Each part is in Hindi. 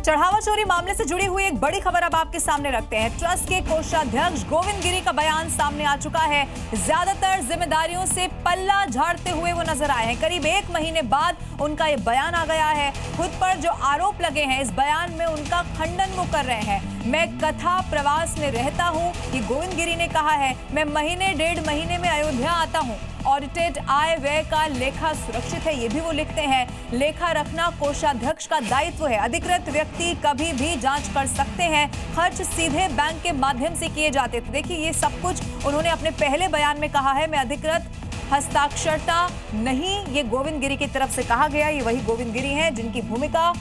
चढ़ावा चोरी मामले से जुड़ी हुई एक बड़ी खबर अब आपके सामने रखते हैं। ट्रस्ट के कोषाध्यक्ष गोविंद गिरी का बयान सामने आ चुका है। ज्यादातर जिम्मेदारियों से पल्ला झाड़ते हुए वो नजर आए हैं। करीब 1 महीने बाद उनका ये बयान आ गया है। खुद पर जो आरोप लगे हैं, इस बयान में उनका खंडन वो कर रहे हैं। मैं कथा प्रवास में रहता हूँ, ये गोविंद गिरी ने कहा है। मैं महीने 1.5 महीने में अयोध्या आता हूँ। ऑडिटेड आय व्यय का लेखा सुरक्षित है, ये भी वो लिखते हैं। लेखा रखना कोषाध्यक्ष का दायित्व है। अधिकृत व्यक्ति कभी भी जांच कर सकते हैं। खर्च सीधे बैंक के माध्यम से किए जाते थे। देखिए, ये सब कुछ उन्होंने अपने पहले बयान में कहा है। मैं अधिकृत हस्ताक्षरता नहीं, ये गोविंद गिरी की तरफ से कहा गया। ये वही गोविंद गिरी हैं जिनकी भूमिका,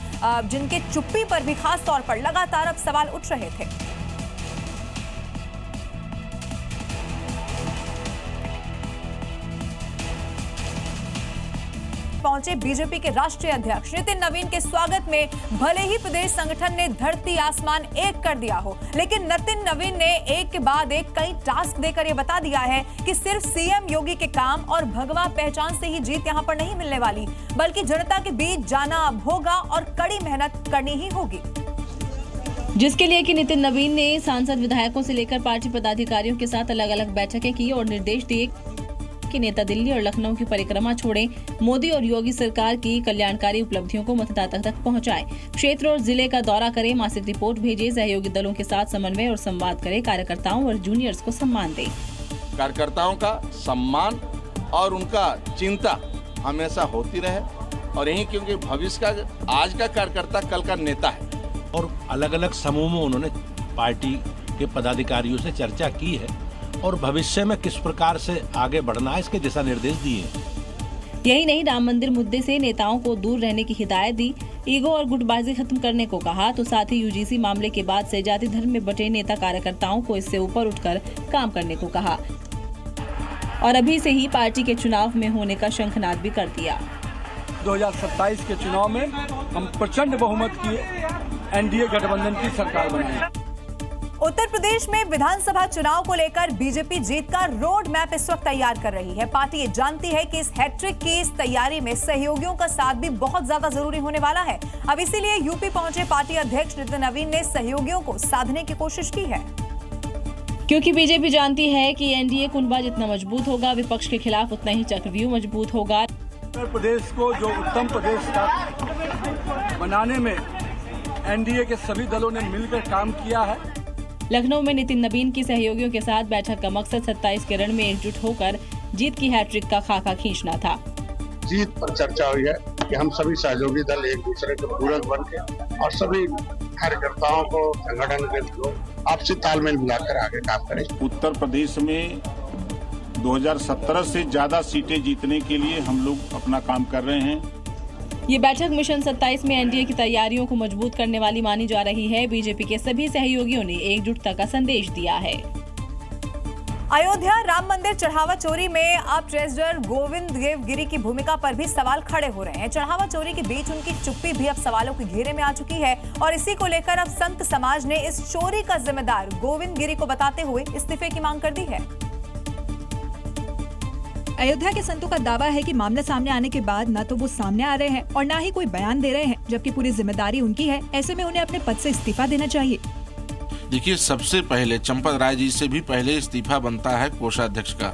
जिनके चुप्पी पर भी खास तौर पर लगातार अब सवाल उठ रहे थे। पहुंचे बीजेपी के राष्ट्रीय अध्यक्ष नितिन नवीन के स्वागत में भले ही प्रदेश संगठन ने धरती आसमान एक कर दिया हो, लेकिन नितिन नवीन ने एक के बाद एक कई टास्क देकर यह बता दिया है कि सिर्फ सीएम योगी के काम और भगवा पहचान से ही जीत यहां पर नहीं मिलने वाली, बल्कि जनता के बीच जाना अब होगा और कड़ी मेहनत करनी ही होगी। जिसके लिए कि नितिन नवीन ने सांसद विधायकों से लेकर पार्टी पदाधिकारियों के साथ अलग अलग बैठकें की और निर्देश दिए कि नेता दिल्ली और लखनऊ की परिक्रमा छोड़ें, मोदी और योगी सरकार की कल्याणकारी उपलब्धियों को मतदाता तक पहुंचाएं, क्षेत्र और जिले का दौरा करें, मासिक रिपोर्ट भेजें, सहयोगी दलों के साथ समन्वय और संवाद करें, कार्यकर्ताओं और जूनियर्स को सम्मान दें। कार्यकर्ताओं का सम्मान और उनका चिंता हमेशा होती रहे, और यही क्योंकि भविष्य का आज का कार्यकर्ता कल का नेता है। और अलग अलग समूह में उन्होंने पार्टी के पदाधिकारियों से चर्चा की है और भविष्य में किस प्रकार से आगे बढ़ना है, इसके दिशा निर्देश दिए। यही नहीं, राम मंदिर मुद्दे से नेताओं को दूर रहने की हिदायत दी, ईगो और गुटबाजी खत्म करने को कहा, तो साथ ही यूजीसी मामले के बाद से जाति धर्म में बटे नेता कार्यकर्ताओं को इससे ऊपर उठकर काम करने को कहा और अभी से ही पार्टी के चुनाव में होने का शंखनाद भी कर दिया। 2027 के चुनाव में हम प्रचंड बहुमत की एनडीए गठबंधन की सरकार बनाएंगे। उत्तर प्रदेश में विधानसभा चुनाव को लेकर बीजेपी जीत का रोड मैप इस वक्त तैयार कर रही है। पार्टी ये जानती है कि इस हैट्रिक की इस तैयारी में सहयोगियों का साथ भी बहुत ज्यादा जरूरी होने वाला है। अब इसीलिए यूपी पहुंचे पार्टी अध्यक्ष नितिन नवीन ने सहयोगियों को साधने की कोशिश की है, क्योंकि बीजेपी जानती है कि एनडीए कुनबा जितना मजबूत होगा, विपक्ष के खिलाफ उतना ही चक्रव्यूह मजबूत होगा। उत्तर प्रदेश को जो उत्तम प्रदेश का बनाने में एनडीए के सभी दलों ने मिलकर काम किया है। लखनऊ में नितिन नवीन की सहयोगियों के साथ बैठक का मकसद 27 के रण में एकजुट होकर जीत की हैट्रिक का खाका खींचना था। जीत पर चर्चा हुई है कि हम सभी सहयोगी दल एक दूसरे के पूरक बन के और सभी कार्यकर्ताओं को, संगठन के लोग आपसी तालमेल मिलाकर आगे काम करें। उत्तर प्रदेश में 2017 से ज्यादा सीटें जीतने के लिए हम लोग अपना काम कर रहे हैं। ये बैठक मिशन 27 में एनडीए की तैयारियों को मजबूत करने वाली मानी जा रही है। बीजेपी के सभी सहयोगियों ने एकजुटता का संदेश दिया है। अयोध्या राम मंदिर चढ़ावा चोरी में अब ट्रेजरर गोविंद गिरी की भूमिका पर भी सवाल खड़े हो रहे हैं। चढ़ावा चोरी के बीच उनकी चुप्पी भी अब सवालों के घेरे में आ चुकी है और इसी को लेकर अब संत समाज ने इस चोरी का जिम्मेदार गोविंद गिरी को बताते हुए इस्तीफे की मांग कर दी है। अयोध्या के संतों का दावा है कि मामला सामने आने के बाद न तो वो सामने आ रहे हैं और न ही कोई बयान दे रहे हैं, जबकि पूरी जिम्मेदारी उनकी है। ऐसे में उन्हें अपने पद से इस्तीफा देना चाहिए। देखिए, सबसे पहले चंपत राय जी से भी पहले इस्तीफा बनता है कोषाध्यक्ष का,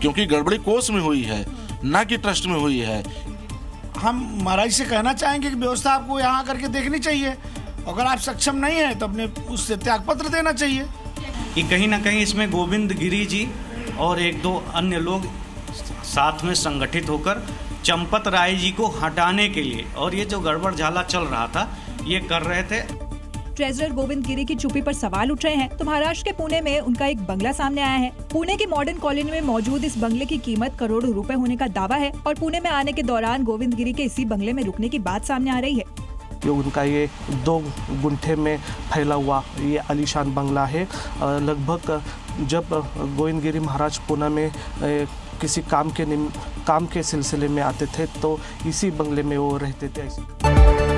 क्योंकि गड़बड़ी कोष में हुई है, ना कि ट्रस्ट में हुई है। हम महाराज से कहना चाहेंगे कि व्यवस्था आपको यहाँ करके देखनी चाहिए। अगर आप सक्षम नहीं है तो अपने उससे त्यागपत्र देना चाहिए। कि कहीं ना कहीं इसमें गोविंद गिरी जी और 1-2 अन्य लोग साथ में संगठित होकर चंपत राय जी को हटाने के लिए, और ये जो गड़बड़ झाला चल रहा था, ये कर रहे थे। ट्रेजरर गोविंद गिरी की चुप्पी पर सवाल उठ रहे हैं तो महाराष्ट्र के पुणे में उनका एक बंगला सामने आया है। पुणे की मॉडर्न कॉलोनी में मौजूद इस बंगले की कीमत करोड़ों रुपए होने का दावा है और पुणे में आने के दौरान गोविंद गिरी के इसी बंगले में रुकने की बात सामने आ रही है। उनका ये 2 गुंठे में फैला हुआ ये आलीशान बंगला है। लगभग जब गोविंद गिरी महाराज पुणे में किसी काम के सिलसिले में आते थे तो इसी बंगले में वो रहते थे।